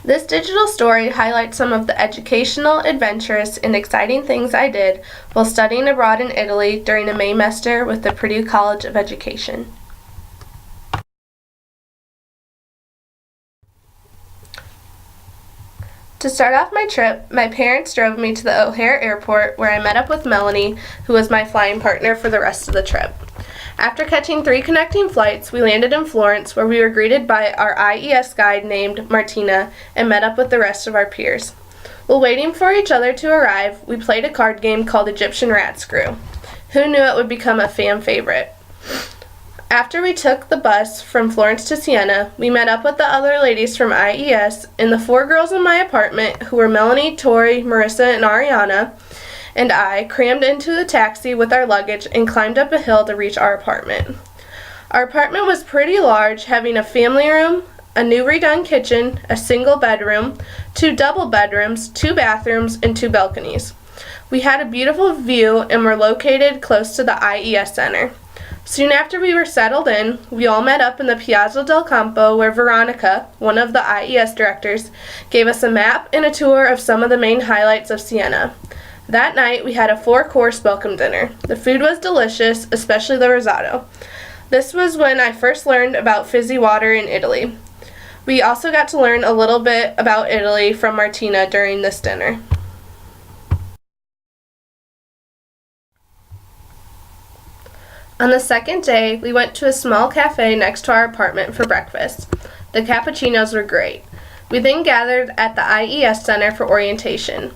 This digital story highlights some of the educational, adventurous, and exciting things I did while studying abroad in Italy during a Maymester with the Purdue College of Education. To start off my trip, my parents drove me to the O'Hare Airport where I met up with Melanie, who was my flying partner for the rest of the trip. After catching 3 connecting flights, we landed in Florence where we were greeted by our IES guide named Martina and met up with the rest of our peers. While waiting for each other to arrive, we played a card game called Egyptian Rat Screw. Who knew it would become a fan favorite? After we took the bus from Florence to Siena, we met up with the other ladies from IES and the 4 girls in my apartment who were Melanie, Tori, Marissa, and Ariana, and I crammed into a taxi with our luggage and climbed up a hill to reach our apartment. Our apartment was pretty large, having a family room, a new redone kitchen, a single bedroom, 2 double bedrooms, 2 bathrooms, and 2 balconies. We had a beautiful view and were located close to the IES Center. Soon after we were settled in, we all met up in the Piazza del Campo where Veronica, one of the IES directors, gave us a map and a tour of some of the main highlights of Siena. That night, we had a 4-course welcome dinner. The food was delicious, especially the risotto. This was when I first learned about fizzy water in Italy. We also got to learn a little bit about Italy from Martina during this dinner. On the second day, we went to a small cafe next to our apartment for breakfast. The cappuccinos were great. We then gathered at the IES Center for orientation.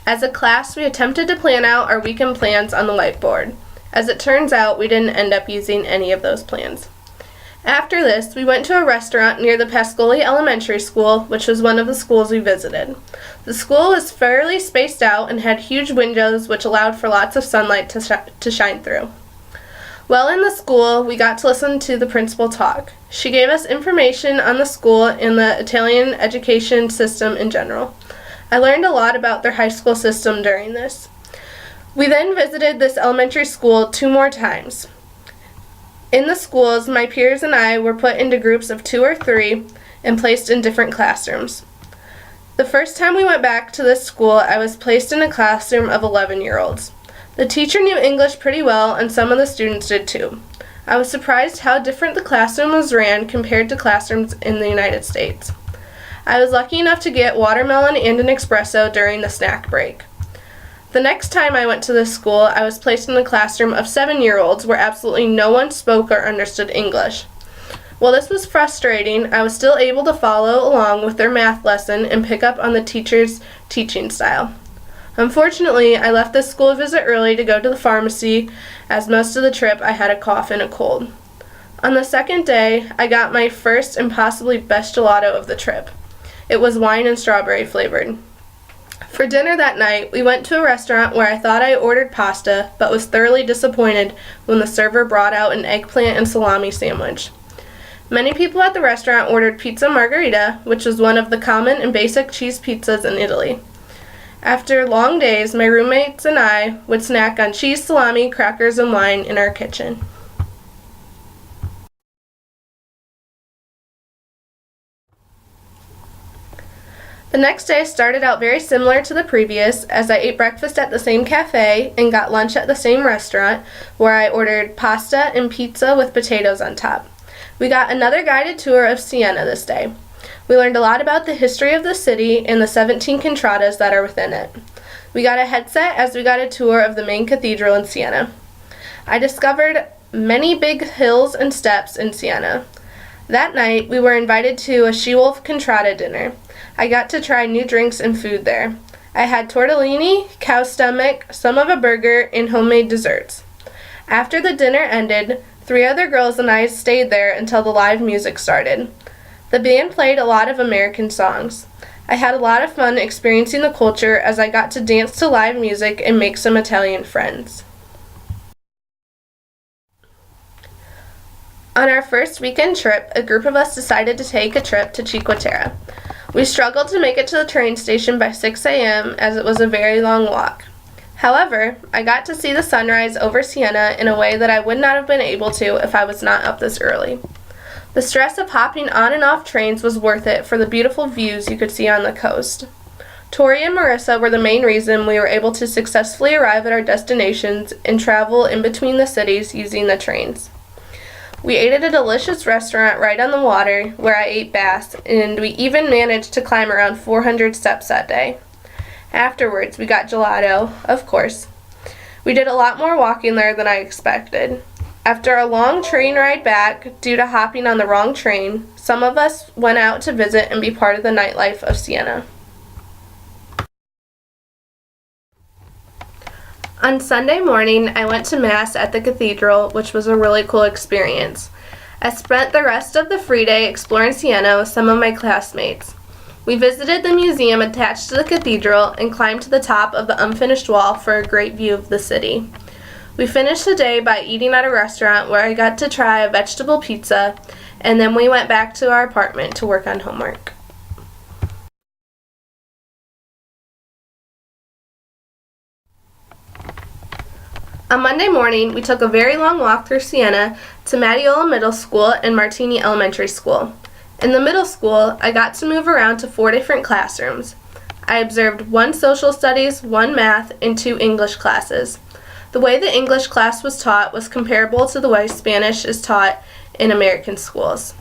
As a class, we attempted to plan out our weekend plans on the whiteboard. As it turns out, we didn't end up using any of those plans. After this, we went to a restaurant near the Pascoli Elementary School, which was one of the schools we visited. The school was fairly spaced out and had huge windows which allowed for lots of sunlight to shine through. While in the school, we got to listen to the principal talk. She gave us information on the school and the Italian education system in general. I learned a lot about their high school system during this. We then visited this elementary school 2 more times. In the schools, my peers and I were put into groups of 2 or 3 and placed in different classrooms. The first time we went back to this school, I was placed in a classroom of 11-year-olds. The teacher knew English pretty well, and some of the students did too. I was surprised how different the classroom was ran compared to classrooms in the United States. I was lucky enough to get watermelon and an espresso during the snack break. The next time I went to this school, I was placed in a classroom of 7-year-olds where absolutely no one spoke or understood English. While this was frustrating, I was still able to follow along with their math lesson and pick up on the teacher's teaching style. Unfortunately, I left this school visit early to go to the pharmacy, as most of the trip I had a cough and a cold. On the second day, I got my first and possibly best gelato of the trip. It was wine and strawberry flavored. For dinner that night, we went to a restaurant where I thought I ordered pasta, but was thoroughly disappointed when the server brought out an eggplant and salami sandwich. Many people at the restaurant ordered pizza margherita, which was one of the common and basic cheese pizzas in Italy. After long days, my roommates and I would snack on cheese, salami, crackers, and wine in our kitchen. The next day started out very similar to the previous, as I ate breakfast at the same cafe and got lunch at the same restaurant, where I ordered pasta and pizza with potatoes on top. We got another guided tour of Siena this day. We learned a lot about the history of the city and the 17 contradas that are within it. We got a headset as we got a tour of the main cathedral in Siena. I discovered many big hills and steps in Siena. That night, we were invited to a She-Wolf Contrada dinner. I got to try new drinks and food there. I had tortellini, cow stomach, some of a burger, and homemade desserts. After the dinner ended, 3 other girls and I stayed there until the live music started. The band played a lot of American songs. I had a lot of fun experiencing the culture as I got to dance to live music and make some Italian friends. On our first weekend trip, a group of us decided to take a trip to Cinque Terre. We struggled to make it to the train station by 6 a.m. as it was a very long walk. However, I got to see the sunrise over Siena in a way that I would not have been able to if I was not up this early. The stress of hopping on and off trains was worth it for the beautiful views you could see on the coast. Tori and Marissa were the main reason we were able to successfully arrive at our destinations and travel in between the cities using the trains. We ate at a delicious restaurant right on the water where I ate bass, and we even managed to climb around 400 steps that day. Afterwards, we got gelato, of course. We did a lot more walking there than I expected. After a long train ride back, due to hopping on the wrong train, some of us went out to visit and be part of the nightlife of Siena. On Sunday morning, I went to Mass at the cathedral, which was a really cool experience. I spent the rest of the free day exploring Siena with some of my classmates. We visited the museum attached to the cathedral and climbed to the top of the unfinished wall for a great view of the city. We finished the day by eating at a restaurant where I got to try a vegetable pizza, and then we went back to our apartment to work on homework. On Monday morning, we took a very long walk through Siena to Matiola Middle School and Martini Elementary School. In the middle school, I got to move around to 4 different classrooms. I observed 1 social studies, 1 math, and 2 English classes. The way the English class was taught was comparable to the way Spanish is taught in American schools.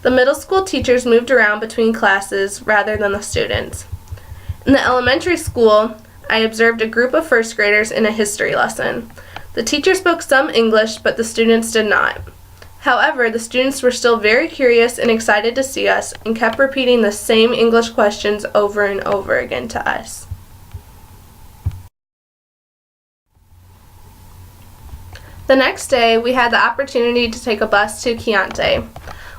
The middle school teachers moved around between classes rather than the students. In the elementary school, I observed a group of first graders in a history lesson. The teacher spoke some English, but the students did not. However, the students were still very curious and excited to see us and kept repeating the same English questions over and over again to us. The next day, we had the opportunity to take a bus to Chianti.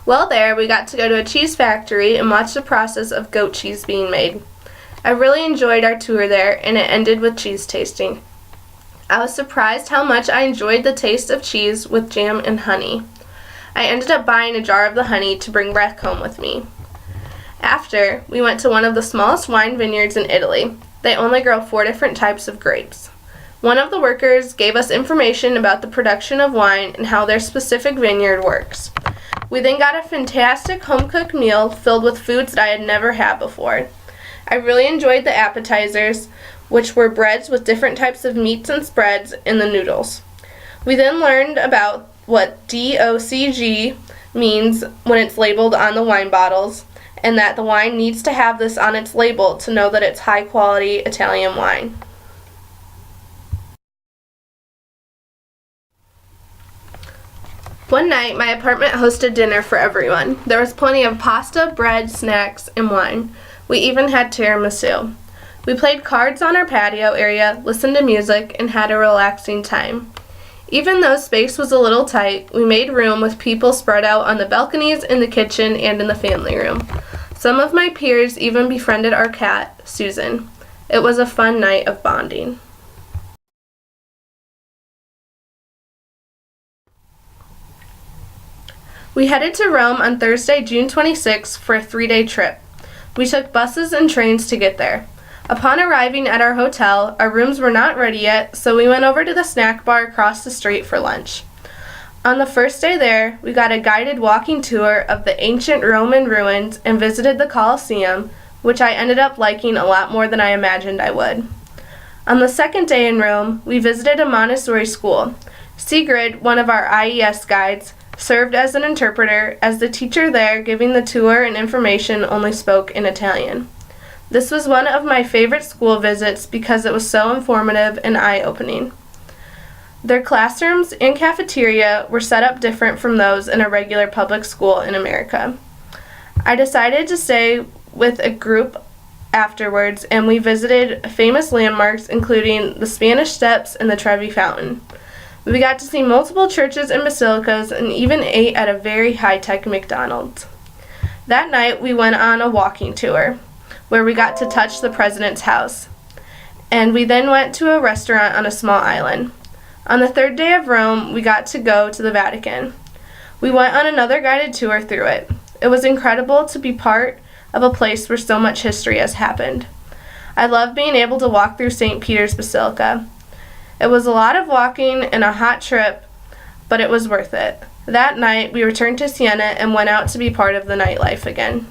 While there, we got to go to a cheese factory and watch the process of goat cheese being made. I really enjoyed our tour there, and it ended with cheese tasting. I was surprised how much I enjoyed the taste of cheese with jam and honey. I ended up buying a jar of the honey to bring back home with me. After, we went to one of the smallest wine vineyards in Italy. They only grow 4 different types of grapes. One of the workers gave us information about the production of wine and how their specific vineyard works. We then got a fantastic home-cooked meal filled with foods that I had never had before. I really enjoyed the appetizers, which were breads with different types of meats and spreads, and the noodles. We then learned about what DOCG means when it's labeled on the wine bottles, and that the wine needs to have this on its label to know that it's high-quality Italian wine. One night, my apartment hosted dinner for everyone. There was plenty of pasta, bread, snacks, and wine. We even had tiramisu. We played cards on our patio area, listened to music, and had a relaxing time. Even though space was a little tight, we made room with people spread out on the balconies, in the kitchen, and in the family room. Some of my peers even befriended our cat, Susan. It was a fun night of bonding. We headed to Rome on Thursday, June 26th for a 3-day trip. We took buses and trains to get there. Upon arriving at our hotel, our rooms were not ready yet, so we went over to the snack bar across the street for lunch. On the first day there, we got a guided walking tour of the ancient Roman ruins and visited the Colosseum, which I ended up liking a lot more than I imagined I would. On the second day in Rome, we visited a Montessori school. Sigrid, one of our IES guides, served as an interpreter, as the teacher there giving the tour and information only spoke in Italian. This was one of my favorite school visits because it was so informative and eye-opening. Their classrooms and cafeteria were set up different from those in a regular public school in America. I decided to stay with a group afterwards, and we visited famous landmarks including the Spanish Steps and the Trevi Fountain. We got to see multiple churches and basilicas and even ate at a very high-tech McDonald's. That night, we went on a walking tour, where we got to touch the president's house. And we then went to a restaurant on a small island. On the third day of Rome, we got to go to the Vatican. We went on another guided tour through it. It was incredible to be part of a place where so much history has happened. I love being able to walk through St. Peter's Basilica. It was a lot of walking and a hot trip, but it was worth it. That night, we returned to Siena and went out to be part of the nightlife again.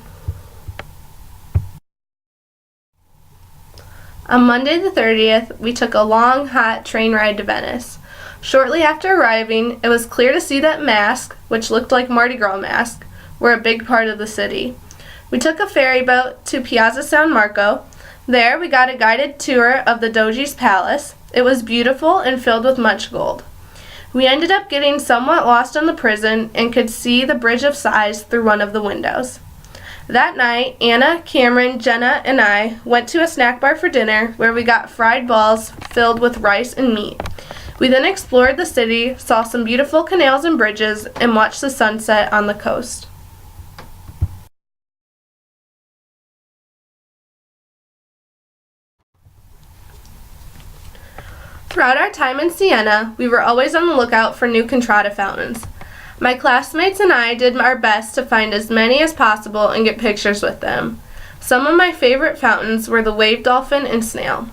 On Monday the 30th, we took a long, hot train ride to Venice. Shortly after arriving, it was clear to see that masks, which looked like Mardi Gras masks, were a big part of the city. We took a ferry boat to Piazza San Marco. There, we got a guided tour of the Doge's palace. It was beautiful and filled with much gold. We ended up getting somewhat lost in the prison and could see the Bridge of Sighs through one of the windows. That night, Anna, Cameron, Jenna, and I went to a snack bar for dinner where we got fried balls filled with rice and meat. We then explored the city, saw some beautiful canals and bridges, and watched the sunset on the coast. Throughout our time in Siena, we were always on the lookout for new Contrada fountains. My classmates and I did our best to find as many as possible and get pictures with them. Some of my favorite fountains were the wave dolphin and snail.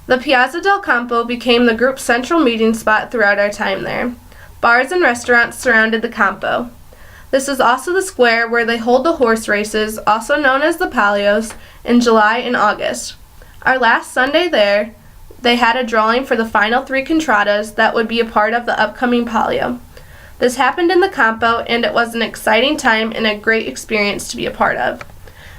The Piazza del Campo became the group's central meeting spot throughout our time there. Bars and restaurants surrounded the Campo. This is also the square where they hold the horse races, also known as the Palios, in July and August. Our last Sunday there, they had a drawing for the final 3 Contradas that would be a part of the upcoming Palio. This happened in the Campo, and it was an exciting time and a great experience to be a part of.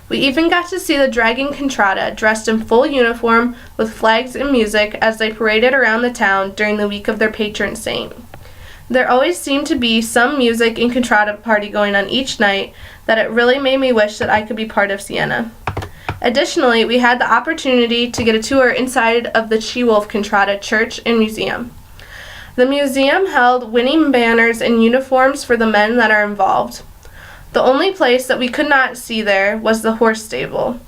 We even got to see the Dragon Contrada dressed in full uniform with flags and music as they paraded around the town during the week of their patron saint. There always seemed to be some music and Contrada party going on each night that it really made me wish that I could be part of Siena. Additionally, we had the opportunity to get a tour inside of the She-Wolf Contrada Church and Museum. The museum held winning banners and uniforms for the men that are involved. The only place that we could not see there was the horse stable.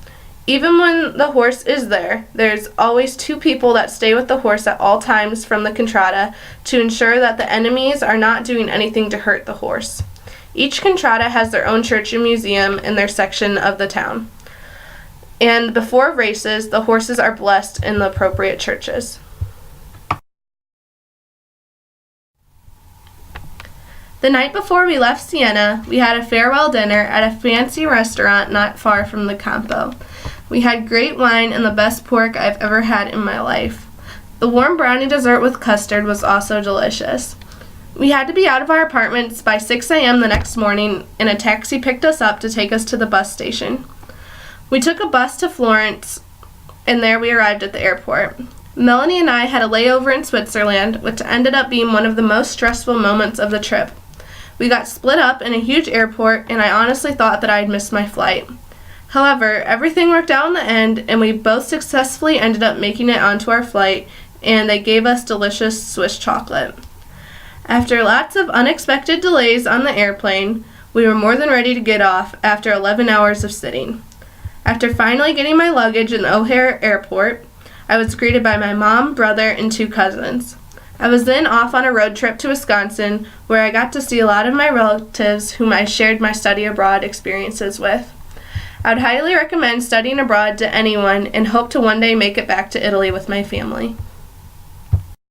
Even when the horse is there, there's always 2 people that stay with the horse at all times from the Contrada to ensure that the enemies are not doing anything to hurt the horse. Each Contrada has their own church and museum in their section of the town. And before races, the horses are blessed in the appropriate churches. The night before we left Siena, we had a farewell dinner at a fancy restaurant not far from the Campo. We had great wine and the best pork I've ever had in my life. The warm brownie dessert with custard was also delicious. We had to be out of our apartments by 6 a.m. the next morning, and a taxi picked us up to take us to the bus station. We took a bus to Florence, and there we arrived at the airport. Melanie and I had a layover in Switzerland, which ended up being one of the most stressful moments of the trip. We got split up in a huge airport, and I honestly thought that I'd missed my flight. However, everything worked out in the end, and we both successfully ended up making it onto our flight, and they gave us delicious Swiss chocolate. After lots of unexpected delays on the airplane, we were more than ready to get off after 11 hours of sitting. After finally getting my luggage in O'Hare Airport, I was greeted by my mom, brother, and 2 cousins. I was then off on a road trip to Wisconsin, where I got to see a lot of my relatives whom I shared my study abroad experiences with. I would highly recommend studying abroad to anyone and hope to one day make it back to Italy with my family.